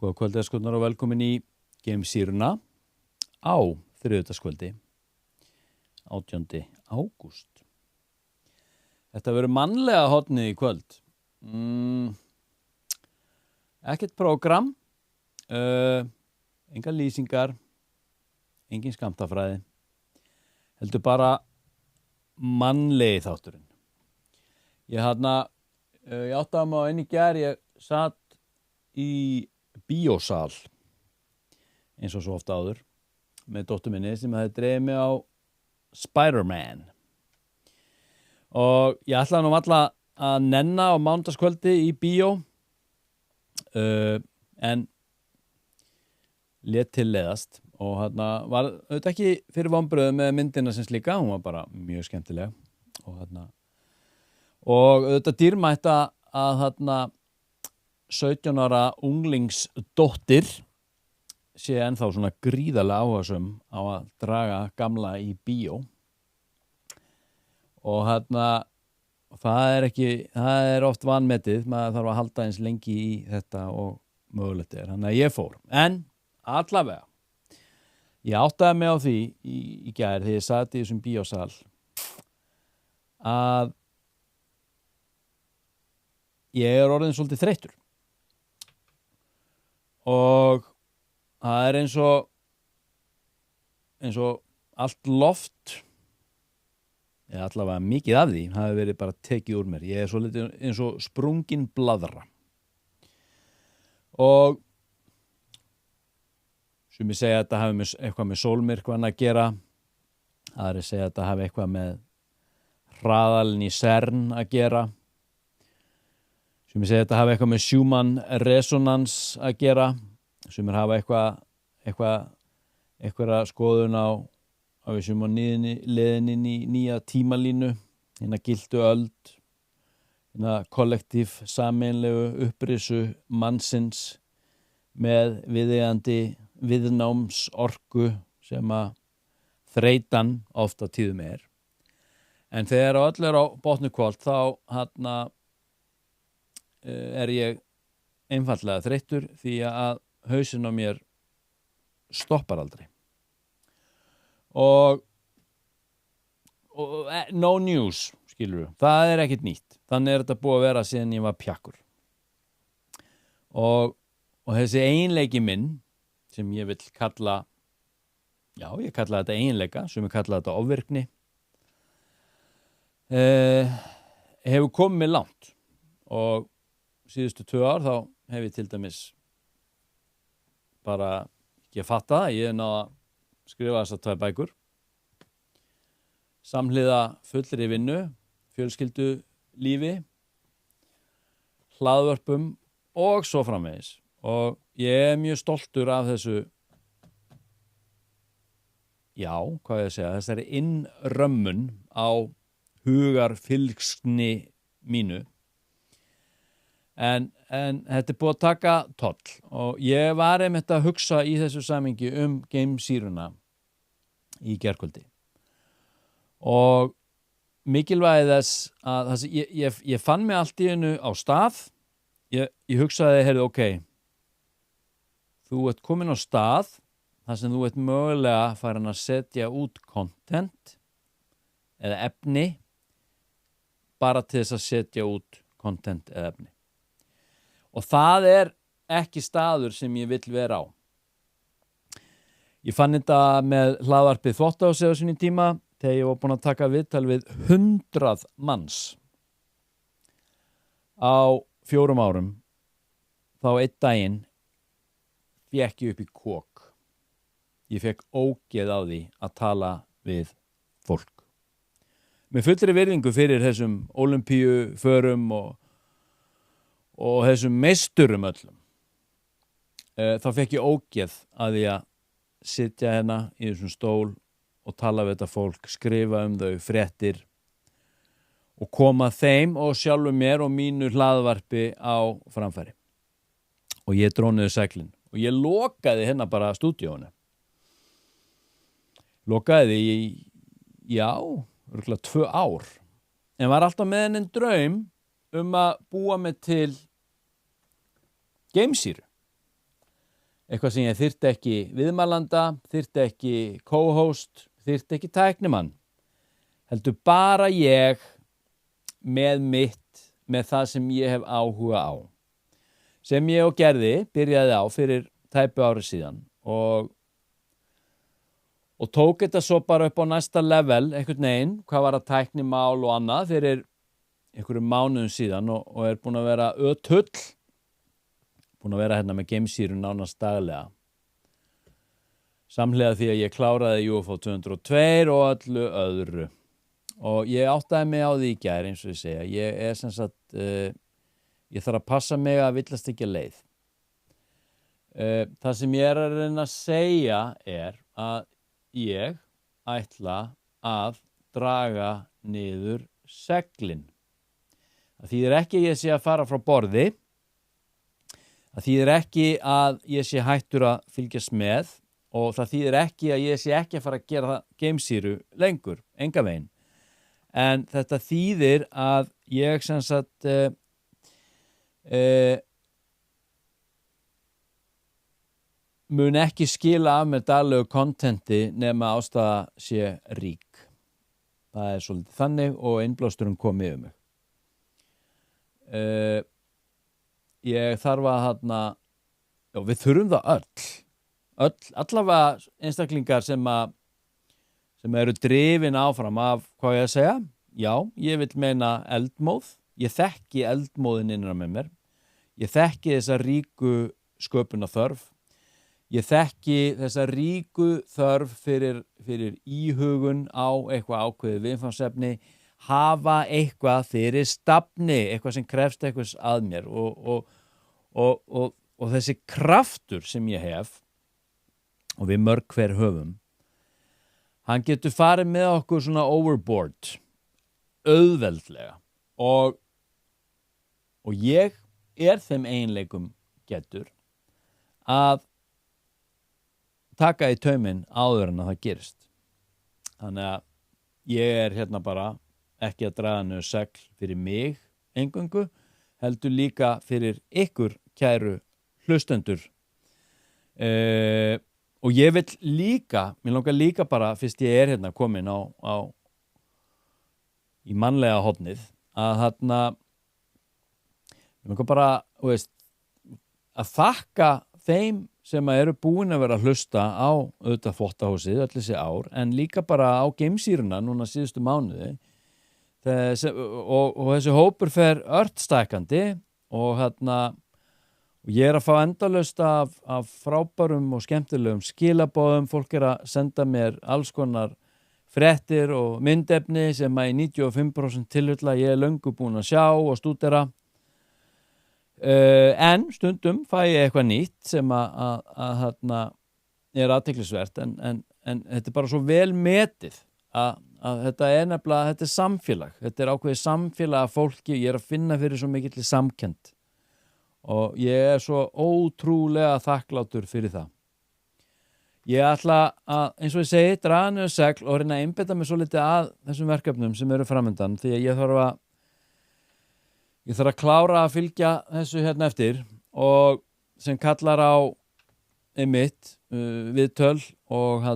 Góða kvöldið og velkomin í Geimsýruna á þriðjudagskvöldi 18. ágúst. Þetta verður mannlega hornið í kvöld. Ekkert prógram, engar lýsingar, engin skammtafræði. Heldur bara mannlegi þátturinn. Ég áttaði mig á einu í gær, ég satt í bíósal eins og svo oft áður með dóttur minni sem hefði dreifið mig á Spider-Man og ég ætlaði nú alltaf að nenna á mánudagskvöldi í bíó en lét til leiðast og var auðvitað ekki fyrir vonbrigðum með myndina sem slíka, hún var bara mjög skemmtileg og auðvitað dýrmætt að 17 ára unglingsdóttir sé ennþá svona gríðarlega áhugasöm á að draga gamla í bíó og það er oft vanmetið, maður þarf að halda eins lengi í þetta og mögulegt er, þannig að ég fór en allavega ég áttaði mig á því í gær þegar ég sat í þessum bíósal að ég er orðinn svolítið þreyttur og það er eins og allt loft eða allavega mikið af því hafi verið bara tekið úr mér. Ég er svolítið eins og sprungin blaðra og sumir segja að þetta hafi eitthvað með sólmyrkvann að gera, aðrir segja að þetta hafi eitthvað með hraðalinn í CERN að gera, sumir segja að þetta hafi eitthvað með Schumann resonans að gera, sumir hafa eitthvað skoðun á við sem á leiðinni í nýja tímalínu, hérna gildu öld, hérna kollektív sameinlegu upprisu mannsins með viðeigandi viðnámsorku sem að þreytan oft á tíðum er. En þegar öll er á botni kvöld þá er ég einfaldlega þreyttur því að hausinn á mér stoppar aldrei. Og no news, skilurðu. Það er ekkert nýtt. Þannig er þetta búið að vera síðan ég var pjakkur. Og þessi eiginleiki minn, sem ég vil kalla, ég kalla þetta eiginleika, sem ég kalla þetta ofvirkni, hefur komið mér langt. Og síðustu 2 ár þá hef ég til dæmis bara ekki að fatta það. Ég náði að skrifa þessar 2 bækur. Samhliða fullri vinnu, fjölskyldu lífi, hlaðvörpum og svo framvegis. Og ég er mjög stoltur af þessu, þessari innrömmun á hugarfylgsni mínu. En þetta er búið að taka toll og ég var einmitt að hugsa í þessu samhengi Geimsýruna í gærkvöldi og mikilvægi þess að ég fann mig allt í einu á stað. Ég hugsaði, þú ert komin á stað þar sem þú ert mögulega farin að setja út content eða efni bara til þess að setja út content eða efni. Og það er ekki staður sem ég vill vera á. Ég fann þetta með hlaðvarpið Þvottahúsið á sinni tíma þegar ég var búinn að taka viðtal við 100 manns á 4 árum. Þá einn daginn fékk ég upp í kok. Ég fékk ógeð á því að tala við fólk. Með fullri virðingu fyrir þessum ólympíuförum og þessum meisturum öllum. Þá fékk ég ógeð að því að sitja hérna í þessum stól og tala við þetta fólk, skrifa þau fréttir og koma þeim og sjálfum mér og mínu hlaðvarpi á framfæri. Og ég dróniði seglin og ég lokaði hérna bara stúdíóinu. Lokaði í, örugglega 2 ár. En var alltaf með henni draum að búa mig til geimsýru. eitthvað sem ég þyrfti ekki viðmælanda, þyrfti ekki co-host, þyrfti ekki tæknimann. Heldur bara ég með mitt, með það sem ég hef áhuga á. Sem ég og gerði, byrjaði á fyrir tæpu ári síðan og tók þetta svo bara upp á næsta level, einhvern veginn, hvað var að tæknimál og annað fyrir einhverjum mánuðum síðan og er búin að vera ötull, búin að vera hérna með geimsýru nánast daglega. Samhliða því að ég kláraði UFO 202 og öllu öðru. Og ég áttaði mig á því í gær, eins og ég segja. Ég er sem sagt, ég þarf að passa mig að villast ekki að leið. Það sem ég er að reyna að segja er að ég ætla að draga niður seglin. Það þýðir ekki að ég sé að fara frá borði. Það þýðir ekki að ég sé hættur að fylgjast með og það þýðir ekki að ég sé ekki að fara að gera geimsýru lengur, engan veginn. En þetta þýðir að ég sem sagt mun ekki skila af með daglegu kontenti nema ástæða sé rík. Það er svolítið þannig og innblásturinn kom yfir mig. Ég þarf að við þurfum það allavega einstaklingar sem eru drifin áfram af, hvað ég að segja? Já, ég vil meina eldmóð. Ég þekki eldmóðin innan með mér. Ég þekki þessa ríku sköpunarþörf. Ég þekki þessa ríku þörf fyrir íhugun á eitthvað ákveðið viðfangsefni, hafa eitthvað fyrir stafni, eitthvað sem krefst eitthvað að mér og þessi kraftur sem ég hef og við mörg hver höfum, hann getur farið með okkur svona overboard, auðveldlega og ég er þeim eiginleikum getur að taka í tauminn áður en að það gerist. Þannig að ég er hérna bara ekki að draga niður segl fyrir mig eingöngu, heldur líka fyrir ykkur kæru hlustendur. Og ég vil líka, mér langar líka bara, fyrst ég er hérna komin í mannlega hornið, að mér langar bara, að þakka þeim sem eru búin að vera að hlusta á auðvitað þvottahúsið öll þessi ár, en líka bara á geimsýruna núna síðustu mánuði. Og þessi hópur fer ört stækkandi og ég er að fá endalaust af frábærum og skemmtilegum skilaboðum. Fólk er að senda mér alls konar fréttir og myndefni sem að í 95% tilfella ég er löngu búin að sjá og stúdera. En stundum fæ ég eitthvað nýtt sem að er athyglisvert en þetta er bara svo vel metið að þetta er nefnilega, þetta er samfélag, þetta er ákveðið samfélag af fólki, ég er að finna fyrir svo mikill samkennd og ég er svo ótrúlega þakklátur fyrir það. Ég ætla að, eins og ég segi, draga niður segl og reyna að einbeita mig svo litið að þessum verkefnum sem eru framundan því að ég þarf að klára að fylgja þessu hérna eftir og sem kallar á einmitt viðtöl og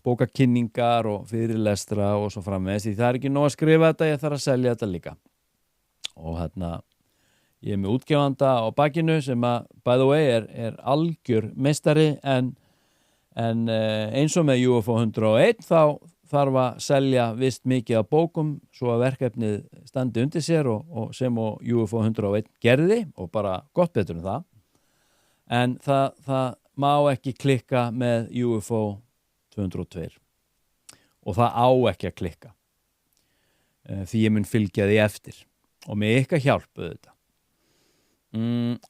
bókakynningar og fyrirlestra og svo framvegis. Því það er ekki nóg að skrifa þetta, ég þarf að selja þetta líka. Og ég er með útgefanda á bakinu sem að, by the way, er algjör meistari en eins og með UFO 101 þá þarf að selja vist mikið af bókum svo að verkefnið standi undir sér og sem og UFO 101 gerði og bara gott betur en það. En það má ekki klikka með UFO 202 og það á ekki að klikka því ég mun fylgja því eftir og með ykkar hjálpu þetta.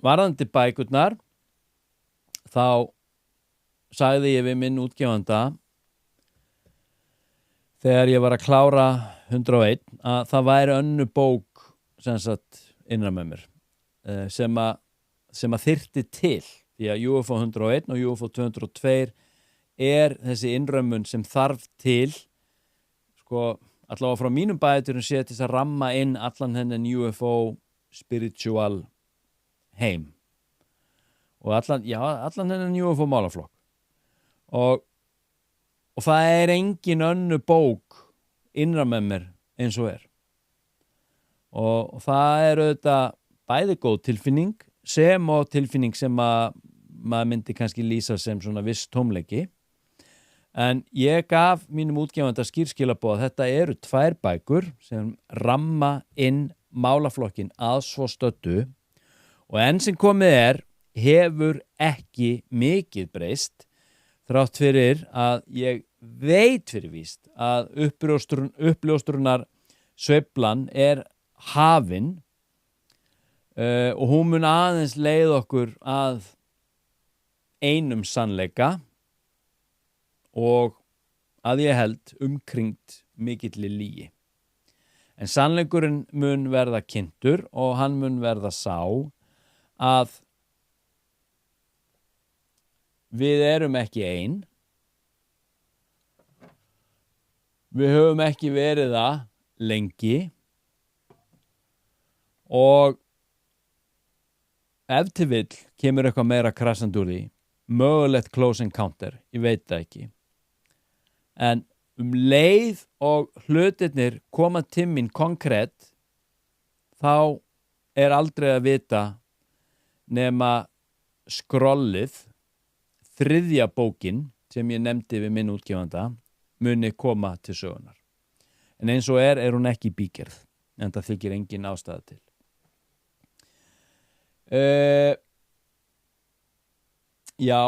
Varðandi bækurnar þá sagði ég við minn útgefanda þegar ég var að klára 101 að það væri önnur bók sem sagt innra með mér sem að þyrfti til því að UFO 101 og UFO 202 er þessi innrömmun sem þarf til allavega frá mínum bæturum sé til að ramma inn allan hennan UFO spiritual heim og allan hennan UFO málaflokk og það er engin önnu bók innra með mér eins og og það er auðvitað bæði góð tilfinning sem og tilfinning sem maður myndi kannski lýsa sem svona viss tómleiki. En ég gaf mínum útgefanda skýrskilaboð að þetta eru 2 bækur sem ramma inn málaflokkin að svo stöddu og enn sem komið hefur ekki mikið breyst þrátt fyrir að ég veit fyrir víst að uppljóstrunar sveiflan hafin og hún mun aðeins leið okkur að einum sannleika og að ég held umkringt mikilli lygi. En sannleikurinn mun verða kynntur og hann mun verða sá að við erum ekki ein. Við höfum ekki verið það lengi og ef til vill kemur eitthvað meira krassandi úr því, mögulegt close encounter, ég veit það ekki. En leið og hlutirnir koma til mín konkrétt, þá aldrei að vita nema skrollið, 3. bókin sem ég nefndi við minn útgefanda, muni koma til sögunar. En eins og hún ekki í bígerð, en það þykir engin ástæða til. Já,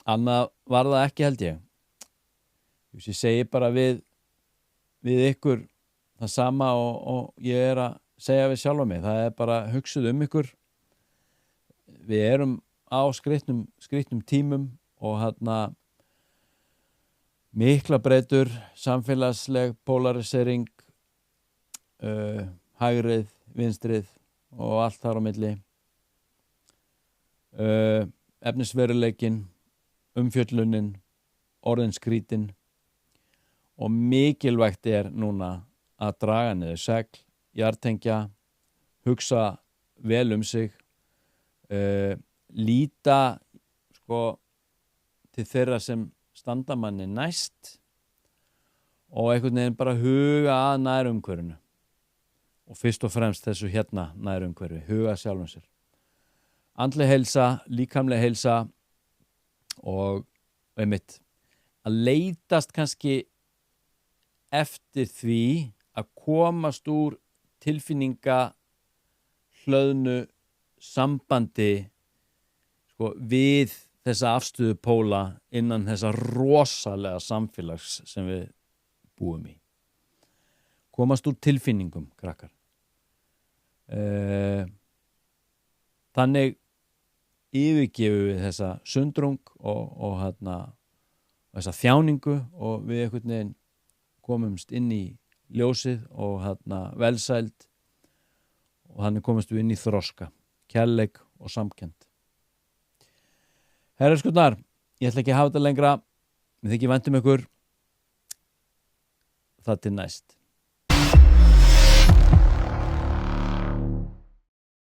annað var það ekki held ég. Ég segi bara við ykkur það sama og ég að segja við sjálfa mig. Það bara hugsuð ykkur. Við erum á skrýtnum tímum og mikla breytur, samfélagsleg polarisering, hægrið, vinstrið og allt þar á milli. Efnisveruleikinn, umfjöllunin, orðin skrítin og mikilvægt núna að draga niður segl, jartengja, hugsa vel sig, líta til þeirra sem standa manni næst og einhvern veginn bara huga að nærumhverfinu og fyrst og fremst þessu nærumhverfi, huga sjálfum sér. Andleg heilsa, líkamleg heilsa og einmitt að leitast kannski eftir því að komast úr tilfinninga hlöðnu sambandi við þessa afstöðu póla innan þessa rosalega samfélags sem við búum í. Komast úr tilfinningum, krakkar. Þannig yfirgefum við þessa sundrung og þessa þjáningu og við einhvern veginn komumst inn í ljósið og velsæld og þannig komumst við inn í þroska, kærleik og samkennd. Herraskutnar, ég ætla ekki að hafa þetta lengra. Mér þykir vænt ykkur. Það til næst.